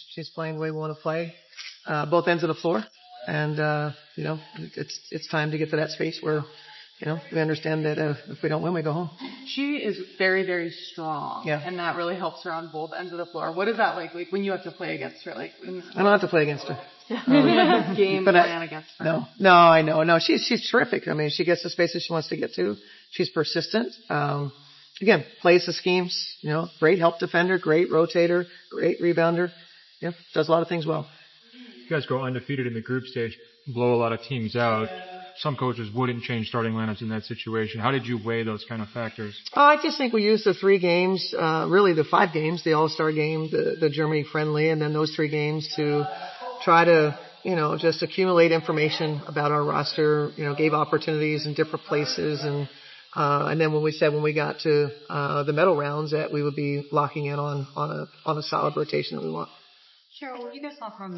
She's playing the way we want to play, both ends of the floor. And, it's time to get to that space where, we understand that if we don't win, we go home. She is very, very strong. Yeah. And that really helps her on both ends of the floor. What is that like when you have to play against her? I don't have to play against her. Game plan against her. No, I know. No, she's terrific. I mean, she gets the spaces she wants to get to. She's persistent. Again, plays the schemes, great help defender, great rotator, great rebounder. Yeah, does a lot of things well. You guys go undefeated in the group stage, blow a lot of teams out. Some coaches wouldn't change starting lineups in that situation. How did you weigh those kind of factors? I just think we used the 3 games, really the 5 games, the All-Star game, the Germany friendly, and then those 3 games to try to, just accumulate information about our roster, gave opportunities in different places. And then when we got to the medal rounds, that we would be locking in on a solid rotation that we want. Cheryl, you guys saw from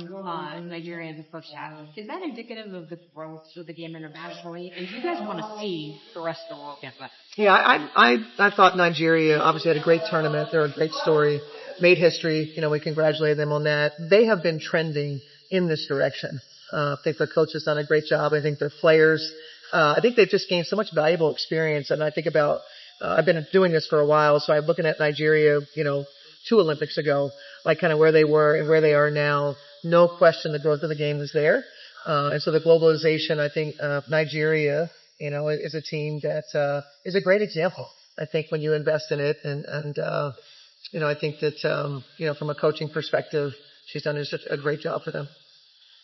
Nigeria in the first half. Is that indicative of the growth of the game internationally? And do you guys want to see the rest of the world get that? Yeah, I thought Nigeria obviously had a great tournament. They're a great story, made history. We congratulate them on that. They have been trending in this direction. I think their coach has done a great job. I think their players, I think they've just gained so much valuable experience. And I think about, I've been doing this for a while, so I'm looking at Nigeria, 2 Olympics ago, like kind of where they were and where they are now. No question the growth of the game is there. And so the globalization, I think, Nigeria, is a team that is a great example. I think when you invest in it and I think that, from a coaching perspective, she's done such a great job for them.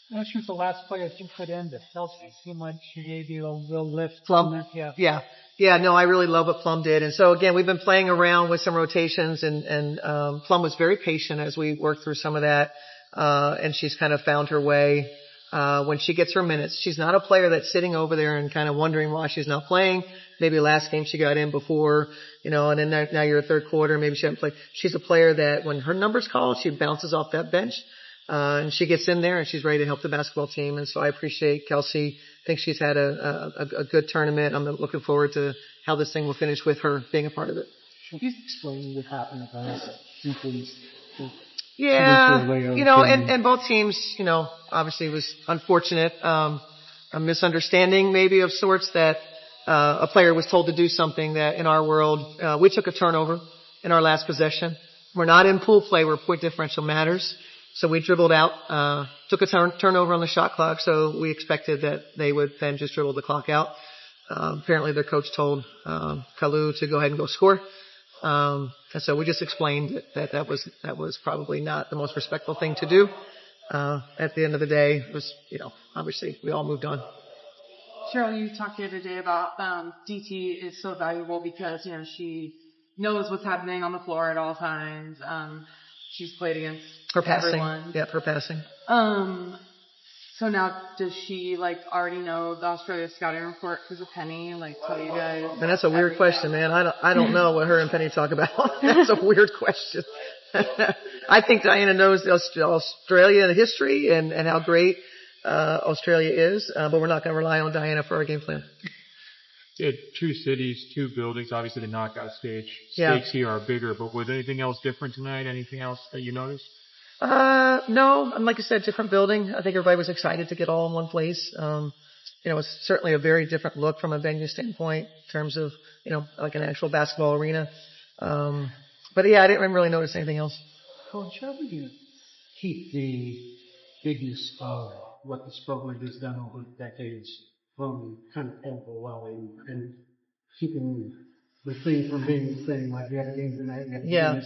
She was the last player you put in to Chelsea. It seemed like she gave you a real lift. Plum? Yeah, no, I really love what Plum did. And so again, we've been playing around with some rotations and Plum was very patient as we worked through some of that. And she's kind of found her way, when she gets her minutes. She's not a player that's sitting over there and kind of wondering why she's not playing. Maybe last game she got in before, and then now you're a third quarter, maybe she hasn't played. She's a player that when her number's called, she bounces off that bench. And she gets in there and she's ready to help the basketball team. And so I appreciate Kelsey. I think she's had a good tournament. I'm looking forward to how this thing will finish with her being a part of it. Can you explain what happened with us? Yeah, and both teams, obviously it was unfortunate, a misunderstanding maybe of sorts that, a player was told to do something that in our world, we took a turnover in our last possession. We're not in pool play where point differential matters. So we dribbled out, took a turnover on the shot clock. So we expected that they would then just dribble the clock out. Apparently their coach told, Kalu to go ahead and go score. And so we just explained that was probably not the most respectful thing to do. At the end of the day, it was, obviously we all moved on. Cheryl, you talked the other day about, DT is so valuable because, she knows what's happening on the floor at all times. She's played against her passing. Everyone. Yeah, her passing. So now does she already know the Australia scouting report because of Penny? Tell you guys? And that's a weird question, man. I don't know what her and Penny talk about. That's a weird question. I think Diana knows the Australia history and how great Australia is, but we're not going to rely on Diana for our game plan. You had 2 cities, 2 buildings. Obviously, the knockout stage stakes here are bigger. But was anything else different tonight? Anything else that you noticed? No. Like I said, different building. I think everybody was excited to get all in one place. It's certainly a very different look from a venue standpoint in terms of, like an actual basketball arena. But yeah, I didn't really notice anything else. Coach, how do you keep the bigness of what this program has done over decades from kind of overwhelming and keeping the thing from being the thing, like the other games tonight? Yeah.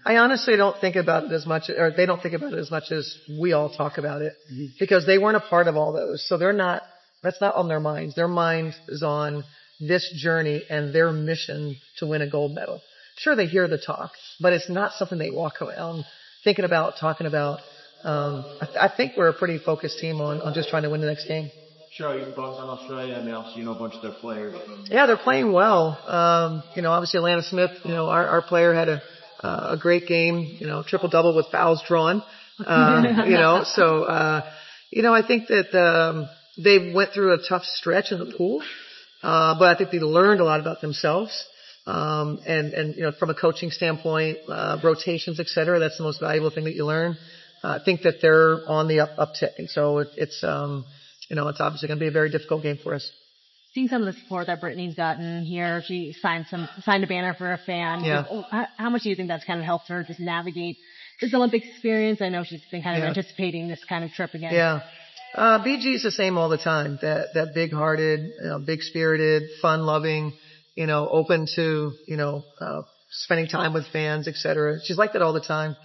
I honestly don't think about it as much, or they don't think about it as much as we all talk about it, because they weren't a part of all those. So that's not on their minds. Their mind is on this journey and their mission to win a gold medal. Sure, they hear the talk, but it's not something they walk around thinking about, talking about. I think we're a pretty focused team on just trying to win the next game. Cheryl, your thoughts on Australia? I mean, obviously, a bunch of their players. Yeah, they're playing well. Obviously, Alana Smith, our player had a great game, triple-double with fouls drawn. So I think that they went through a tough stretch in the pool, but I think they learned a lot about themselves. And from a coaching standpoint, rotations, et cetera, that's the most valuable thing that you learn. I think that they're on the uptick. And so it's obviously going to be a very difficult game for us. Seeing some of the support that Brittany's gotten here, she signed a banner for a fan. Yeah. How much do you think that's kind of helped her just navigate this Olympic experience? I know she's been kind of anticipating this kind of trip again. Yeah. BG's the same all the time. That big-hearted, big-spirited, fun-loving, open to, spending time with fans, etc. She's like that all the time.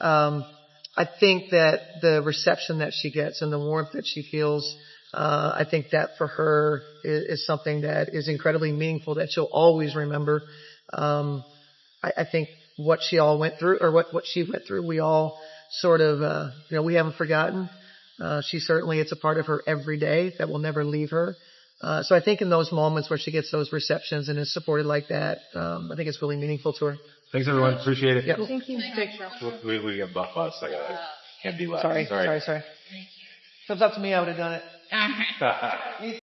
I think that the reception that she gets and the warmth that she feels, I think that for her is something that is incredibly meaningful that she'll always remember. I think what she all went through, or what she went through, we all sort of, we haven't forgotten. It's a part of her every day that will never leave her. So I think in those moments where she gets those receptions and is supported like that, I think it's really meaningful to her. Thanks, everyone. Appreciate it. Yep. Thank you. Thanks, Cheryl. We got buff us. I can't be left. Sorry. If it was up to me, I would have done it.